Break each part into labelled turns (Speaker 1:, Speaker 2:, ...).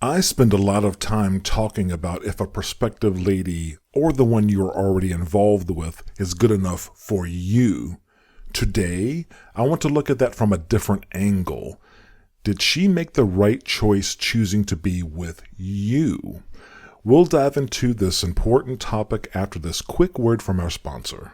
Speaker 1: I spend a lot of time talking about if a prospective lady or the one you are already involved with is good enough for you. Today, I want to look at that from a different angle. Did she make the right choice choosing to be with you? We'll dive into this important topic after this quick word from our sponsor.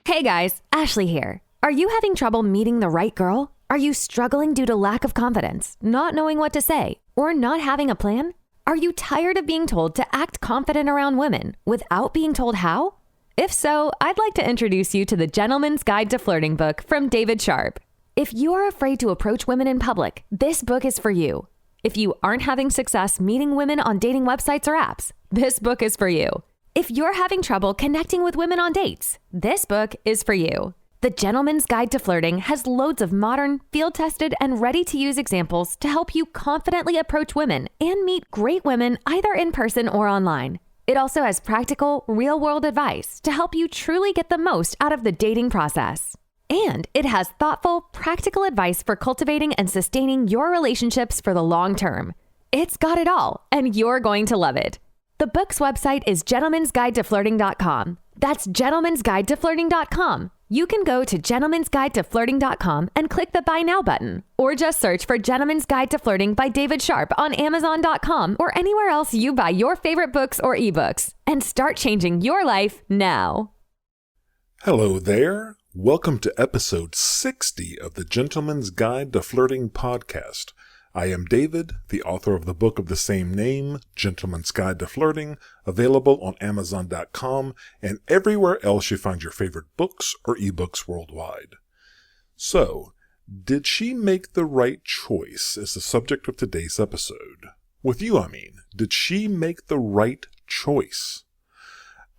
Speaker 2: Hey guys, Ashley here. Are you having trouble meeting the right girl? Are you struggling due to lack of confidence, not knowing what to say, or not having a plan? Are you tired of being told to act confident around women without being told how? If so, I'd like to introduce you to the Gentleman's Guide to Flirting book from David Sharp. If you are afraid to approach women in public, this book is for you. If you aren't having success meeting women on dating websites or apps, this book is for you. If you're having trouble connecting with women on dates, this book is for you. The Gentleman's Guide to Flirting has loads of modern, field-tested, and ready-to-use examples to help you confidently approach women and meet great women either in person or online. It also has practical, real-world advice to help you truly get the most out of the dating process. And it has thoughtful, practical advice for cultivating and sustaining your relationships for the long term. It's got it all, and you're going to love it. The book's website is gentlemansguidetoflirting.com. That's gentlemansguidetoflirting.com. You can go to gentlemansguidetoflirting.com and click the Buy Now button, or just search for Gentleman's Guide to Flirting by David Sharp on Amazon.com or anywhere else you buy your favorite books or ebooks, and start changing your life now.
Speaker 1: Hello there. Welcome to episode 60 of the Gentleman's Guide to Flirting podcast. I am David, the author of the book of the same name, Gentleman's Guide to Flirting, available on Amazon.com and everywhere else you find your favorite books or ebooks worldwide. So, did she make the right choice is the subject of today's episode. With you, I mean, did she make the right choice?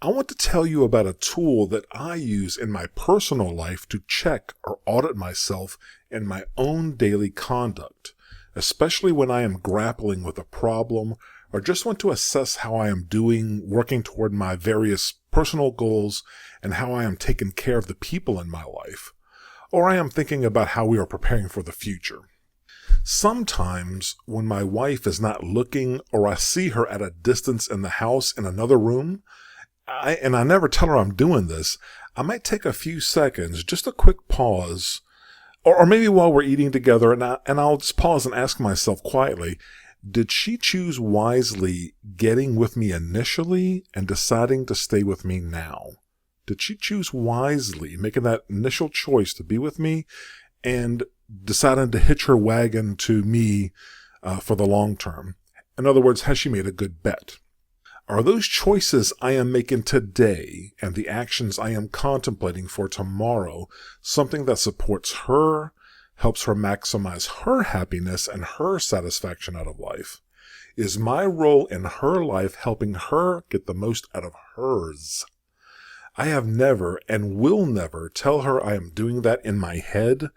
Speaker 1: I want to tell you about a tool that I use in my personal life to check or audit myself in my own daily conduct, especially when I am grappling with a problem or just want to assess how I am doing working toward my various personal goals and how I am taking care of the people in my life, or I am thinking about how we are preparing for the future. Sometimes when my wife is not looking or I see her at a distance in the house in another room, I never tell her I'm doing this, I might take a few seconds, just a quick pause, or maybe while we're eating together, and I'll just pause and ask myself quietly, did she choose wisely getting with me initially and deciding to stay with me now? Did she choose wisely making that initial choice to be with me and deciding to hitch her wagon to me for the long term? In other words, has she made a good bet? Are those choices I am making today and the actions I am contemplating for tomorrow something that supports her, helps her maximize her happiness and her satisfaction out of life? Is my role in her life helping her get the most out of hers? I have never and will never tell her I am doing that in my head.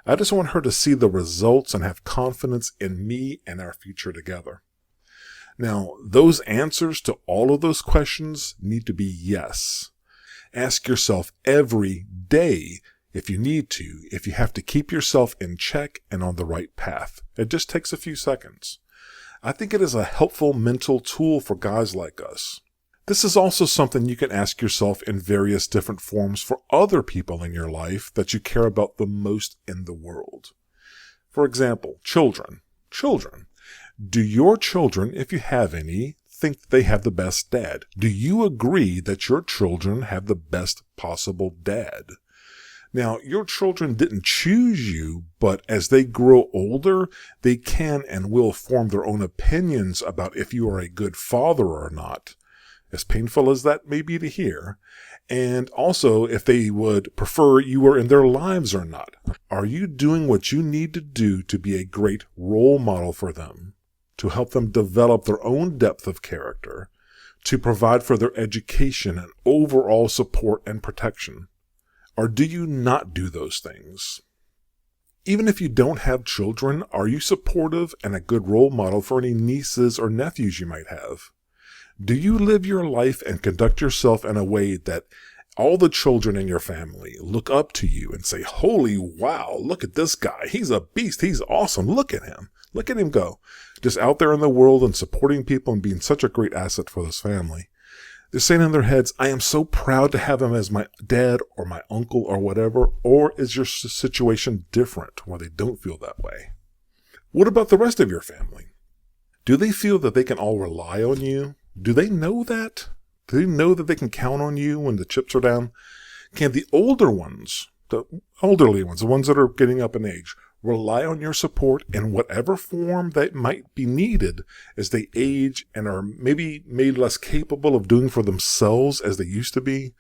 Speaker 1: I just want her to see the results and have confidence in me and our future together. Now, those answers to all of those questions need to be yes. Ask yourself every day if you need to, if you have to keep yourself in check and on the right path. It just takes a few seconds. I think it is a helpful mental tool for guys like us. This is also something you can ask yourself in various different forms for other people in your life that you care about the most in the world. For example, children. Do your children, if you have any, think they have the best dad? Do you agree that your children have the best possible dad? Now, your children didn't choose you, but as they grow older, they can and will form their own opinions about if you are a good father or not, as painful as that may be to hear, and also if they would prefer you were in their lives or not. Are you doing what you need to do to be a great role model for them, to help them develop their own depth of character, to provide for their education and overall support and protection? Or do you not do those things? Even if you don't have children, are you supportive and a good role model for any nieces or nephews you might have? Do you live your life and conduct yourself in a way that all the children in your family look up to you and say, holy wow, look at this guy. He's a beast. He's awesome. Look at him. Look at him go. Just out there in the world and supporting people and being such a great asset for this family. They're saying in their heads, I am so proud to have him as my dad or my uncle or whatever. Or is your situation different where they don't feel that way? What about the rest of your family? Do they feel that they can all rely on you? Do they know that? Do they know that they can count on you when the chips are down? Can the older ones, the elderly ones, the ones that are getting up in age, rely on your support in whatever form that might be needed as they age and are maybe made less capable of doing for themselves as they used to be?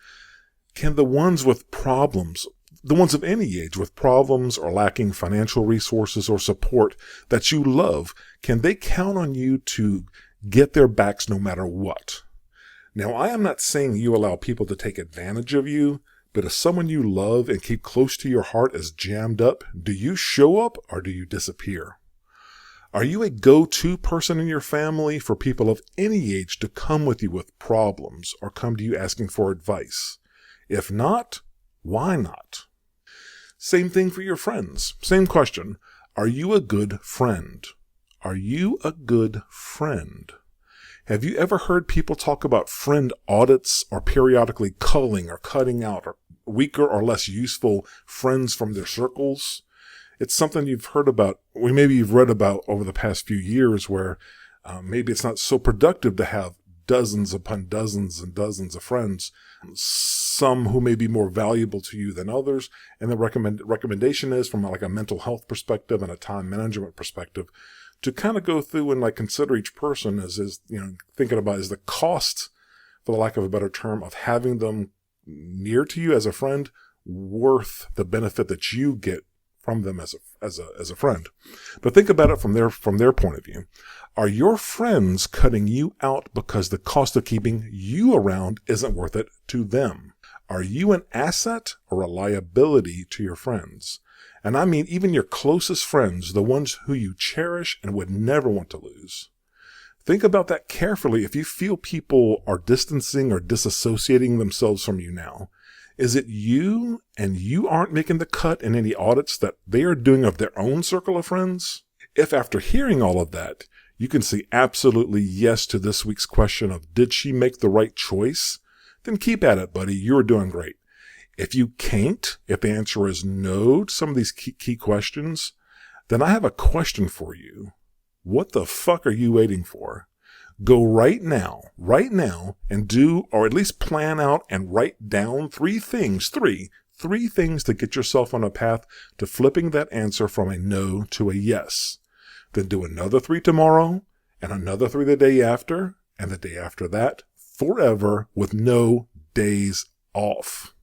Speaker 1: Can the ones with problems, the ones of any age with problems or lacking financial resources or support that you love, can they count on you to get their backs no matter what? Now, I am not saying you allow people to take advantage of you, but if someone you love and keep close to your heart is jammed up, do you show up or do you disappear? Are you a go-to person in your family for people of any age to come with you with problems or come to you asking for advice? If not, why not? Same thing for your friends. Same question. Are you a good friend? Are you a good friend? Have you ever heard people talk about friend audits or periodically culling or cutting out or weaker or less useful friends from their circles? It's something you've heard about, or maybe you've read about over the past few years where maybe it's not so productive to have dozens upon dozens and dozens of friends, some who may be more valuable to you than others. And the recommendation is from like a mental health perspective and a time management perspective to kind of go through and like consider each person as thinking about is the cost, for the lack of a better term, of having them near to you as a friend worth the benefit that you get from them as a friend. But think about it from their point of view. Are your friends cutting you out because the cost of keeping you around isn't worth it to them? Are you an asset or a liability to your friends? And I mean even your closest friends, the ones who you cherish and would never want to lose. Think about that carefully. If you feel people are distancing or disassociating themselves from you now, is it you and you aren't making the cut in any audits that they are doing of their own circle of friends? If after hearing all of that, you can say absolutely yes to this week's question of did she make the right choice? Then keep at it, buddy. You're doing great. If you can't, if the answer is no to some of these key questions, then I have a question for you. What the fuck are you waiting for? Go right now, and do, or at least plan out and write down three things to get yourself on a path to flipping that answer from a no to a yes. Then do another 3 tomorrow, and another 3 the day after, and the day after that, forever with no days off.